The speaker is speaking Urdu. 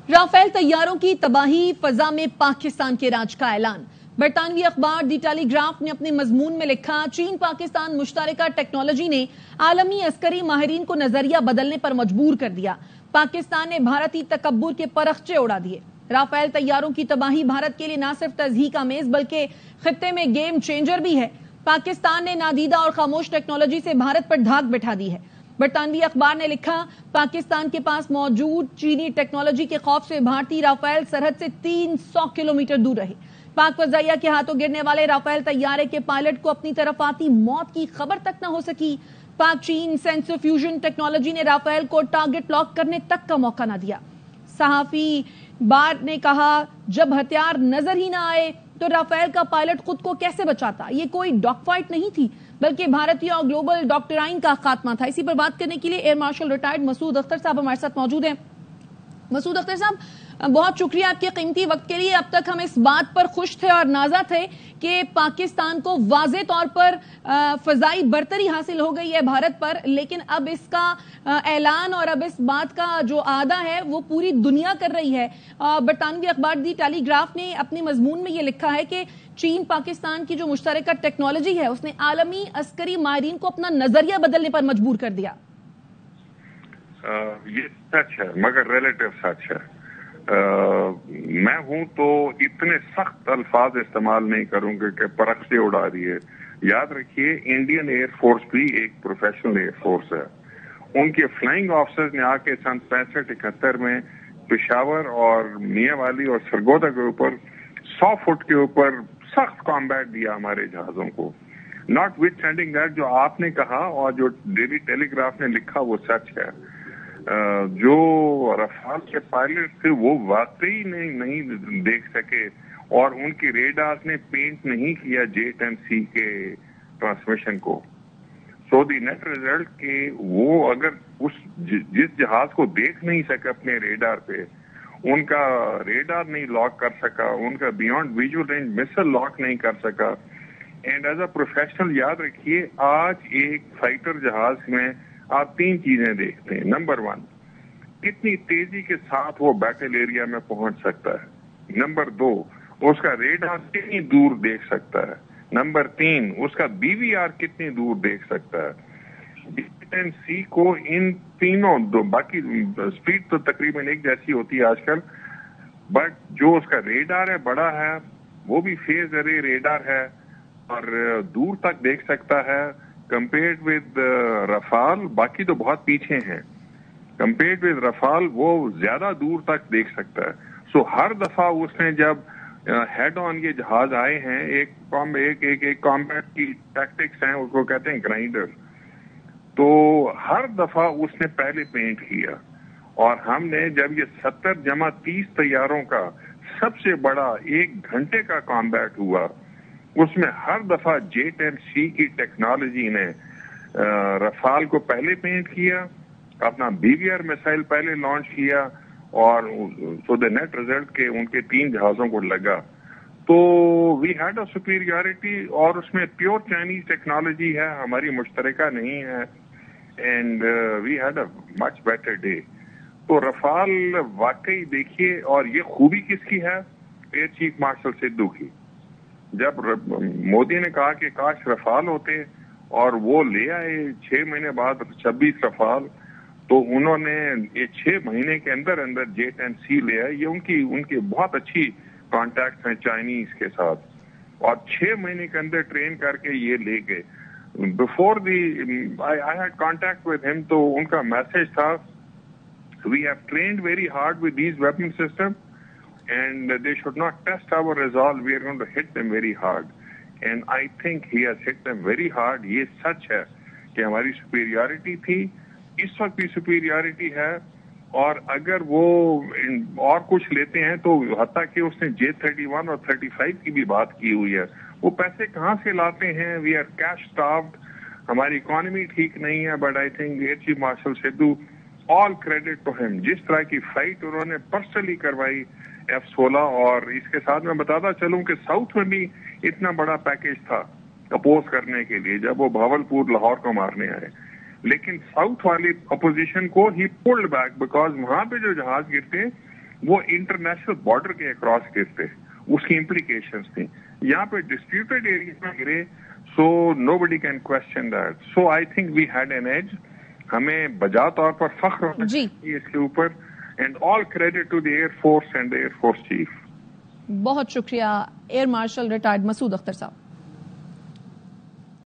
رافیل طیاروں کی تباہی، فضا میں پاکستان کے راج کا اعلان۔ برطانوی اخبار دی ٹیلی گراف نے اپنے مضمون میں لکھا، چین پاکستان مشترکہ ٹیکنالوجی نے عالمی عسکری ماہرین کو نظریہ بدلنے پر مجبور کر دیا۔ پاکستان نے بھارتی تکبر کے پرخچے اڑا دیے۔ رافیل طیاروں کی تباہی بھارت کے لیے نہ صرف تضحیک آمیز بلکہ خطے میں گیم چینجر بھی ہے۔ پاکستان نے نادیدہ اور خاموش ٹیکنالوجی سے بھارت پر دھاک بٹھا دی ہے۔ برطانوی اخبار نے لکھا، پاکستان کے پاس موجود چینی ٹیکنالوجی کے خوف سے بھارتی رافیل سرحد سے 300 کلومیٹر دور رہے۔ پاک فضائیہ کے ہاتھوں گرنے والے رافیل طیارے کے پائلٹ کو اپنی طرف آتی موت کی خبر تک نہ ہو سکی۔ پاک چین سینسر فیوژن ٹیکنالوجی نے رافیل کو ٹارگٹ لاک کرنے تک کا موقع نہ دیا۔ صحافی بار نے کہا، جب ہتھیار نظر ہی نہ آئے تو رافیل کا پائلٹ خود کو کیسے بچاتا؟ یہ کوئی ڈاگ فائٹ نہیں تھی بلکہ بھارتی اور گلوبل ڈاکٹرائن کا خاتمہ تھا۔ اسی پر بات کرنے کے لیے year marshal retired Masood Akhtar صاحب ہمارے ساتھ موجود ہیں۔ مسعود اختر صاحب، بہت شکریہ آپ کے قیمتی وقت کے لیے۔ اب تک ہم اس بات پر خوش تھے اور نازا تھے کہ پاکستان کو واضح طور پر فضائی برتری حاصل ہو گئی ہے بھارت پر، لیکن اب اس کا اعلان اور اب اس بات کا جو اعادہ ہے وہ پوری دنیا کر رہی ہے۔ برطانوی اخبار دی ٹیلی گراف نے اپنے مضمون میں یہ لکھا ہے کہ چین پاکستان کی جو مشترکہ ٹیکنالوجی ہے اس نے عالمی عسکری ماہرین کو اپنا نظریہ بدلنے پر مجبور کر دیا۔ یہ سچ ہے مگر ریلیٹو سچ ہے۔ میں ہوں تو اتنے سخت الفاظ استعمال نہیں کروں گا کہ پرخچے اڑا رہی ہے۔ یاد رکھیے، انڈین ایئر فورس بھی ایک پروفیشنل ایئر فورس ہے۔ ان کے فلائنگ آفیسرز نے آ کے سن 65-71 میں پشاور اور میاں والی اور سرگودا کے اوپر 100 فٹ کے اوپر سخت کامبیٹ دیا ہمارے جہازوں کو۔ ناٹ وتھ اسٹینڈنگ دیٹ، جو آپ نے کہا اور جو ڈیلی ٹیلی گراف نے لکھا وہ سچ ہے۔ جو رفال کے پائلٹ تھے وہ واقعی نہیں دیکھ سکے اور ان کی ریڈارز نے پینٹ نہیں کیا JET&C کے ٹرانسمیشن کو۔ سو دی نیٹ ریزلٹ کہ وہ اگر جس جہاز کو دیکھ نہیں سکے اپنے ریڈار پہ، ان کا ریڈار نہیں لاک کر سکا، ان کا بیونڈ ویژول رینج مسل لاک نہیں کر سکا۔ اینڈ ایز اے پروفیشنل یاد رکھیے، آج ایک فائٹر جہاز میں آپ 3 چیزیں دیکھتے ہیں۔ نمبر 1، کتنی تیزی کے ساتھ وہ بیٹل ایریا میں پہنچ سکتا ہے۔ نمبر 2، اس کا ریڈار کتنی دور دیکھ سکتا ہے۔ نمبر 3، اس کا BVR کتنی دور دیکھ سکتا ہے۔ JET&C کو ان تینوں باقی اسپیڈ تو تقریباً ایک جیسی ہوتی ہے آج کل، بٹ جو اس کا ریڈار ہے بڑا ہے، وہ بھی فیز ارے ریڈار ہے اور دور تک دیکھ سکتا ہے۔ کمپیئرڈ ود رفال باقی تو بہت پیچھے ہیں، کمپیئرڈ ود رفال وہ زیادہ دور تک دیکھ سکتا ہے۔ سو ہر دفعہ اس نے جب ہیڈ آن یہ جہاز آئے ہیں، ایک کامبیٹ کی ٹیکٹکس ہیں، اس کو کہتے ہیں گرائنڈر، تو ہر دفعہ اس نے پہلے پینٹ کیا۔ اور ہم نے جب یہ 70-30 طیاروں کا سب سے بڑا 1 گھنٹے کا کامبیٹ ہوا، اس میں ہر دفعہ JET&C کی ٹیکنالوجی نے رفال کو پہلے پینٹ کیا، اپنا BVR میسائل پہلے لانچ کیا، اور سو دا نیٹ ریزلٹ کے ان کے 3 جہازوں کو لگا۔ تو وی ہیڈ اے سپیریورٹی، اور اس میں پیور چائنیز ٹیکنالوجی ہے، ہماری مشترکہ نہیں ہے، and we had a much better day. تو رفال واقعی دیکھیے، اور یہ خوبی کس کی ہے؟ ایئر چیف مارشل سدھو کی۔ جب مودی نے کہا کہ کاش رفال ہوتے، اور وہ لے آئے 6 مہینے بعد 26 رفال، تو انہوں نے یہ 6 مہینے کے اندر JET&C لے آئے۔ یہ ان کی بہت اچھی کانٹیکٹ ہیں چائنیز کے ساتھ، اور 6 مہینے کے اندر ٹرین کر کے یہ لے گئے۔ Before I had contact with him, تو ان کا میسج تھا، we have trained very hard with these weapon system and they should not test our resolve, we are going to hit them very hard, and I think he has hit them very hard۔ یہ سچ ہے کہ ہماری سپیریورٹی تھی، اس وقت بھی سپیریورٹی ہے، اور اگر وہ اور کچھ لیتے ہیں تو حتیٰ کہ اس نے J-31 اور 35 کی بھی بات کی ہوئی ہے، وہ پیسے کہاں سے لاتے ہیں؟ وی آر کیش اسٹاروڈ، ہماری اکانومی ٹھیک نہیں ہے، but I think air chief marshal Sidhu, all credit to him, جس طرح کی فائٹ انہوں نے پرسنلی کروائی F-16۔ اور اس کے ساتھ میں بتاتا چلوں کہ ساؤتھ میں بھی اتنا بڑا پیکیج تھا اپوز کرنے کے لیے، جب وہ بھاولپور لاہور کو مارنے آئے، لیکن ساؤتھ والی اپوزیشن کو ہی پولڈ بیک، بیکاز وہاں پہ جو جہاز گرتے وہ انٹرنیشنل بارڈر کے اکراس گرتے، اس کی امپلیکیشنز تھیں. یہاں پہ ڈسپیوٹیڈ ایریا میں گرے، so nobody can question that. So I think we had an edge. ہمیں بجا طور پر فخر ہونا چاہیے اس کے اوپر. And all credit to the air force and air force chief. بہت شکریہ air marshal retired Masood Akhtar صاحب.